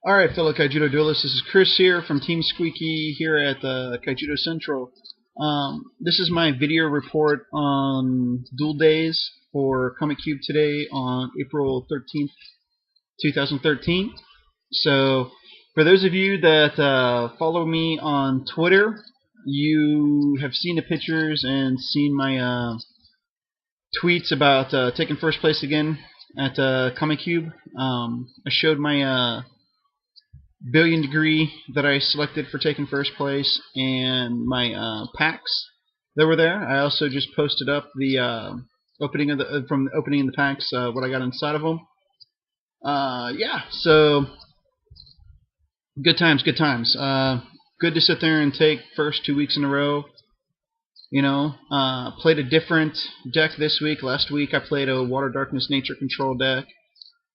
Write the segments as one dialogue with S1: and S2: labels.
S1: Alright, fellow Kaijudo duelists, this is Chris here from Team Squeaky here at Kaijudo Central. This is my video report on Duel Days for Comic Cube today on April 13th, 2013. So, for those of you that follow me on Twitter, you have seen the pictures and seen my tweets about taking first place again at Comic Cube. I showed my billion degree that I selected for taking first place and my packs that were there. I also just posted up the opening of the from the opening in the packs what I got inside of them. Yeah, so good times, good times. Good to sit there and take first 2 weeks in a row. You know, played a different deck this week. Last week I played a Water Darkness Nature Control deck.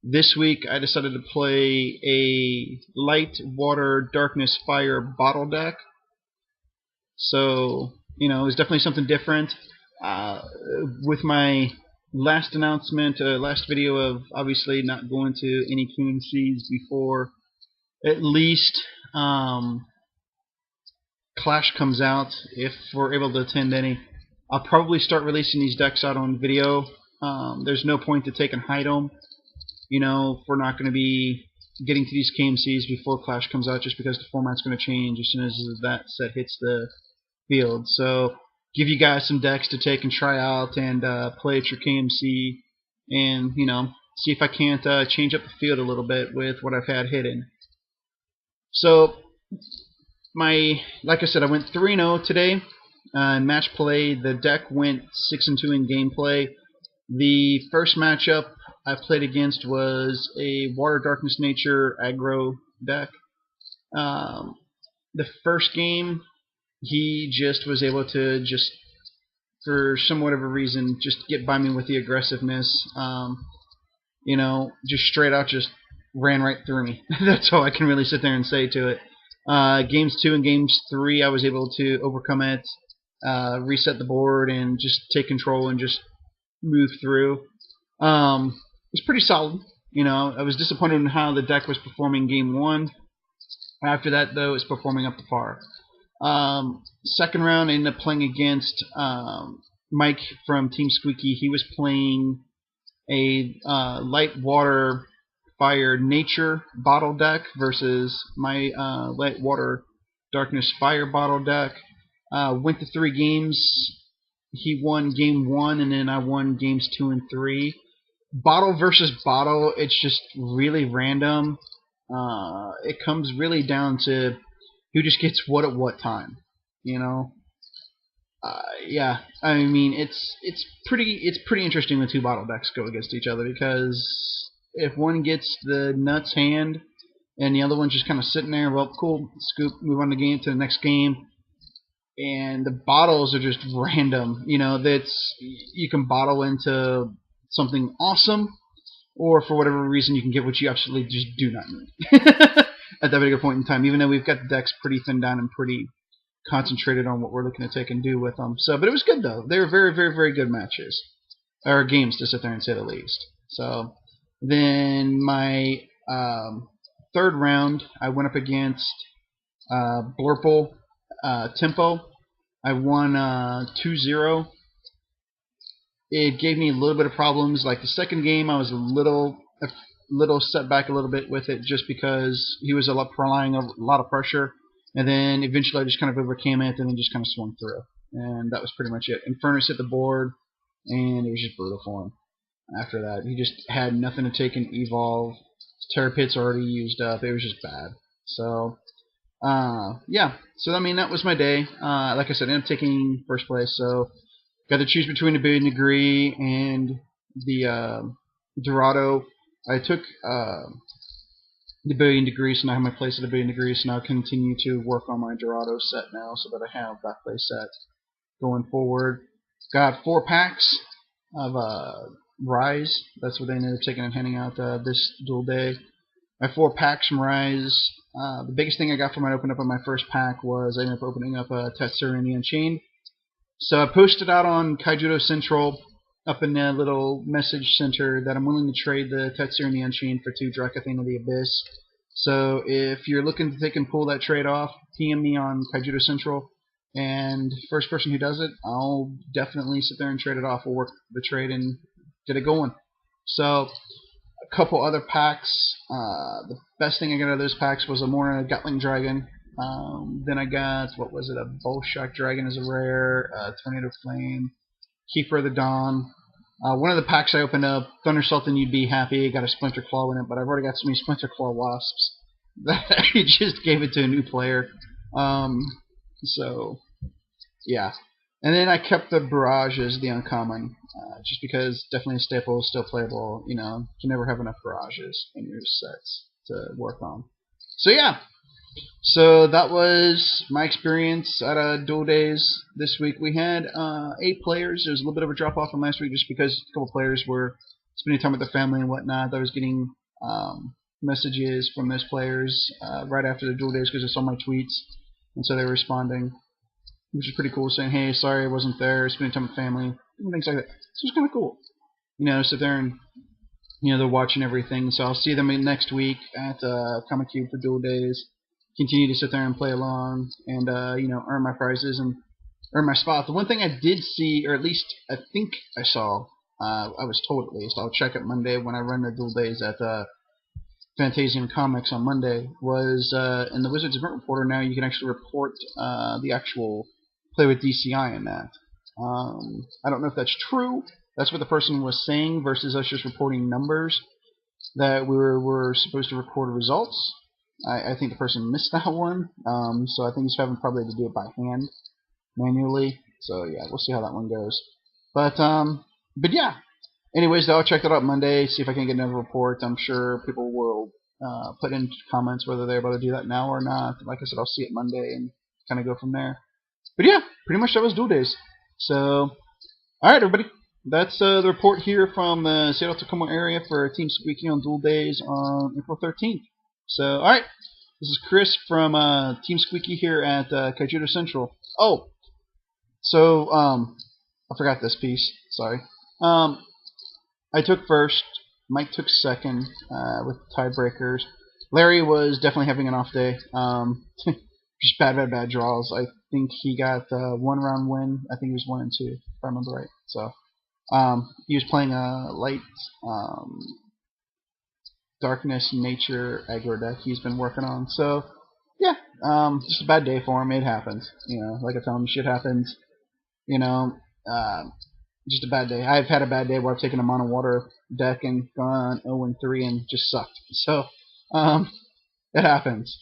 S1: This week I decided to play a Light, Water, Darkness, Fire bottle deck. So, you know, it was definitely something different. With my last announcement, last video of obviously not going to any QNCs before at least Clash comes out, if we're able to attend any. I'll probably start releasing these decks out on video. There's no point to take and hide them. You know, if we're not going to be getting to these KMCs before Clash comes out, just because the format's going to change as soon as that set hits the field. So, give you guys some decks to take and try out and play at your KMC, and you know, see if I can't change up the field a little bit with what I've had hidden. So, like I said, I went 3-0 today in match play. The deck went 6-2 in gameplay. The first matchup I played against was a Water Darkness Nature aggro deck. The first game, he just was able to just, for some whatever reason, just get by me with the aggressiveness. You know, just straight out just ran right through me. That's all I can really sit there and say to it. Games 2 and Games 3, I was able to overcome it, reset the board, and just take control and just move through. It was pretty solid. You know, I was disappointed in how the deck was performing Game 1. After that, though, it's performing up to par. Second round, I ended up playing against Mike from Team Squeaky. He was playing a Light, Water, Fire, Nature bottle deck versus my Light, Water, Darkness, Fire bottle deck. Went to 3 games. He won Game 1, and then I won Games 2 and 3. Bottle versus bottle, it's just really random. It comes really down to who just gets what at what time, you know. Yeah, I mean it's pretty interesting when 2 bottle decks go against each other, because if one gets the nuts hand and the other one's just kind of sitting there, well, cool, scoop, move on to the next game. And the bottles are just random. You know, you can bottle into something awesome, or for whatever reason you can get what you absolutely just do not need at that particular point in time, even though we've got the decks pretty thinned down and pretty concentrated on what we're looking to take and do with them. So, but it was good, though. They were very, very, very good matches, or games, to sit there and say the least. So then my third round, I went up against Blurple Tempo. I won 2-0. It gave me a little bit of problems. Like the second game, I was a little set back a little bit with it, just because he was applying a lot of pressure. And then eventually I just kind of overcame it and then just kind of swung through. And that was pretty much it. Infernus hit the board, and it was just brutal for him. After that, he just had nothing to take and evolve. His Terror Pit's already used up. It was just bad. So, yeah. So, I mean, that was my day. Like I said, I ended up taking first place. So, got to choose between the billion degree and the Dorado. I took the billion degrees, and I have my place at the billion degrees, and I'll continue to work on my Dorado set now, so that I have that play set going forward. Got 4 packs of Rise. That's what they ended up taking and handing out this dual day. My 4 packs from Rise. The biggest thing I got from opening up on my first pack was I ended up opening up a Tetsuya and the Unchained. So I posted out on Kaijudo Central, up in the little message center, that I'm willing to trade the Tetsuya and the Unchained for 2 Drakathane of the Abyss. So if you're looking to take and pull that trade off, PM me on Kaijudo Central, and first person who does it, I'll definitely sit there and trade it off. We'll work the trade and get it going. So a couple other packs. The best thing I got out of those packs was a Morna Gatling Dragon. Then I got, what was it, a Bolshak Dragon as a rare, Tornado Flame, Keeper of the Dawn. One of the packs I opened up, Thunder Sultan, you'd be happy, got a Splinter Claw in it, but I've already got so many Splinter Claw Wasps that I just gave it to a new player. So, yeah. And then I kept the Barrages, the uncommon, just because definitely a staple, still playable. You know, you can never have enough Barrages in your sets to work on. So, yeah. So that was my experience at Duel Days this week. We had 8 players. There was a little bit of a drop off from last week just because a couple players were spending time with their family and whatnot. I was getting messages from those players right after the Duel Days because they saw my tweets, and so they were responding, which is pretty cool, saying, "Hey, sorry I wasn't there, spending time with family," and things like that. So it's kind of cool, you know, sit there and they're watching everything. So I'll see them next week at Comic Cube for Duel Days. Continue to sit there and play along and earn my prizes and earn my spot. The one thing I did see, or at least I think I saw, I was told at least, I'll check it Monday when I run the Duel Days at Fantasian Comics on Monday, was in the Wizards Event Reporter now you can actually report the actual play with DCI in that. I don't know if that's true. That's what the person was saying versus us just reporting numbers that we were supposed to record results. I think the person missed that one, so I think he's having probably to do it by hand, manually. So yeah, we'll see how that one goes. But yeah. Anyways, though, I'll check that out Monday, see if I can get another report. I'm sure people will put in comments whether they're able to do that now or not. Like I said, I'll see it Monday and kind of go from there. But yeah, pretty much that was Duel Days. So, all right, everybody. That's the report here from the Seattle-Tacoma area for Team Squeaky on Duel Days on April 13th. So, alright, this is Chris from Team Squeaky here at Kaijudo Central. Oh, so, I forgot this piece, sorry. I took first, Mike took second with tiebreakers. Larry was definitely having an off day. Just bad draws. I think he got one round win. I think he was 1 and 2, if I remember right. So, he was playing a light Darkness Nature aggro deck he's been working on. So, yeah, just a bad day for him. It happens. You know, like I tell him, shit happens. You know, just a bad day. I've had a bad day where I've taken a mono water deck and gone 0 and 3 and just sucked. So, it happens.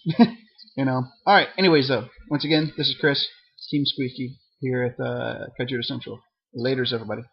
S1: You know. All right. Anyways, though, once again, this is Chris, Team Squeaky here at Kaijudo Central. Laters, everybody.